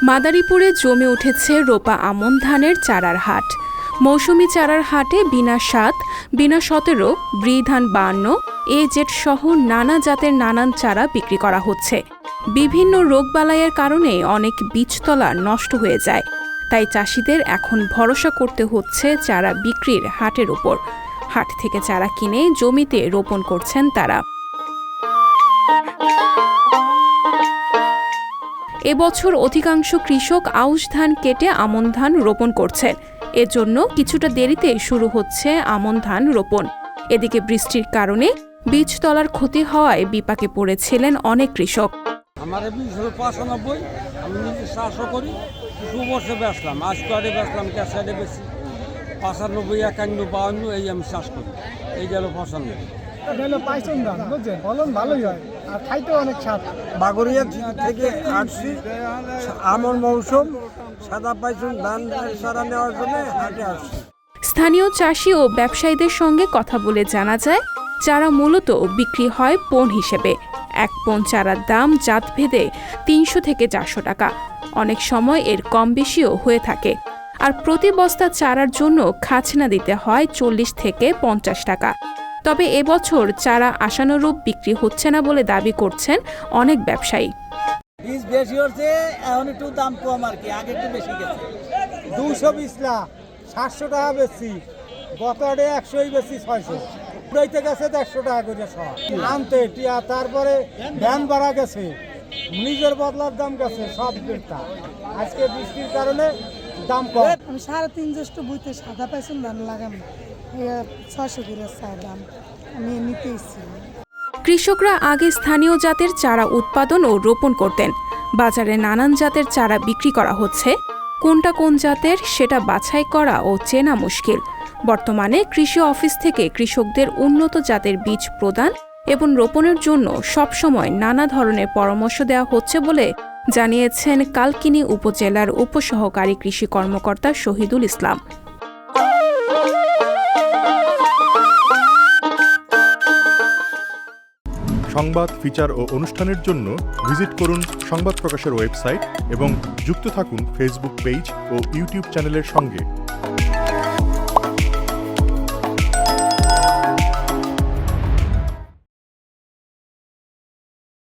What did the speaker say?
মাদারীপুরে জমে উঠেছে রোপা আমন ধানের চারার হাট। মৌসুমি চারার হাটে বিনা ৭, বিনা ১৭, ব্রি ধান ৫২, এজেড সহ নানা জাতের নানান চারা বিক্রি করা হচ্ছে। বিভিন্ন রোগবালাইয়ের কারণে অনেক বীজতলা নষ্ট হয়ে যায়, তাই চাষিদের এখন ভরসা করতে হচ্ছে চারা বিক্রির হাটের উপর। হাট থেকে চারা কিনে জমিতে রোপণ করছেন তারা। এবছর অধিকাংশ কৃষক আউশ ধান কেটে আমন ধান রোপণ করছেন। এজন্য কিছুটা দেরিতে শুরু হচ্ছে আমন ধান রোপণ। এদিকে বৃষ্টির কারণে বীজতলার ক্ষতি হওয়ায় বিপাকে পড়েছিলেন অনেক কৃষক। আমার বীজ হলো ৯৫, আমি নিজে চাষও করি, কিছু বছর বেচলাম, আজকে বেচলাম, ক্যাসারে বেশি ৯৫, ৫১, ৫২, এই আমি চাষ করি। এই গেল ৯৫। পাইছেন ধান বুঝছেন, ফলন ভালোই হয় আর খাইতে অনেক স্বাদ। বাগড়িয়া থেকে আসছি, আমন মৌসুম, সাদা পাইছুন ধান সারা নেওয়ার জন্য হাটে আসছি। স্থানীয় চাষি ও ব্যবসায়ীদের সঙ্গে কথা বলে জানা যায়, চারা মূলত বিক্রি হয় পণ হিসেবে। ১ পণ চারার দাম জাতভেদে ৩০০ থেকে ৪০০ টাকা, অনেক সময় এর কম বেশিও হয়ে থাকে। আর প্রতি বস্তা চারার জন্য খাজনা দিতে হয় ৪০ থেকে ৫০ টাকা। তবে এবছর চারা আশানুরূপ বিক্রি হচ্ছে না বলে দাবি করছেন অনেক ব্যবসায়ী। বীজ বেশি হচ্ছে, এখন একটু দাম কম আর কি, আগে একটু বেশি গেছে। ২০০ বিছলা ৭০০ টাকা বেশি, গত আড়ে ১০০ বেশি ৬০০, উড়াইতে গেছে ১০০ টাকা করে সব আনতে টিয়া। তারপরে ভ্যান ভাড়া গেছে, নিজের বদলার দাম গেছে, সব বেরটা। আজকে বৃষ্টির কারণে দাম কম। আমি ৩.৫ জ্যৈষ্ঠ বইতে সাদা পাইছুন ধান লাগাম ৬০০ করে চার দাম, আমি নিতে ইচ্ছি। কৃষকরা আগে স্থানীয় জাতের চারা উৎপাদন ও রোপণ করতেন। বাজারে নানান জাতের চারা বিক্রি করা হচ্ছে। কোনটা কোন জাতের সেটা বাছাই করা ও চেনা মুশকিল। বর্তমানে কৃষি অফিস থেকে কৃষকদের উন্নত জাতের বীজ প্রদান এবং রোপণের জন্য সবসময় নানা ধরনের পরামর্শ দেওয়া হচ্ছে বলে জানিয়েছেন কালকিনি উপজেলার উপসহকারী কৃষি কর্মকর্তা শহীদুল ইসলাম। সংবাদ, ফিচার ও অনুষ্ঠানের জন্য ভিজিট করুন সংবাদ প্রকাশের ওয়েবসাইট এবং যুক্ত থাকুন ফেসবুক পেজ ও ইউটিউব চ্যানেলের সঙ্গে।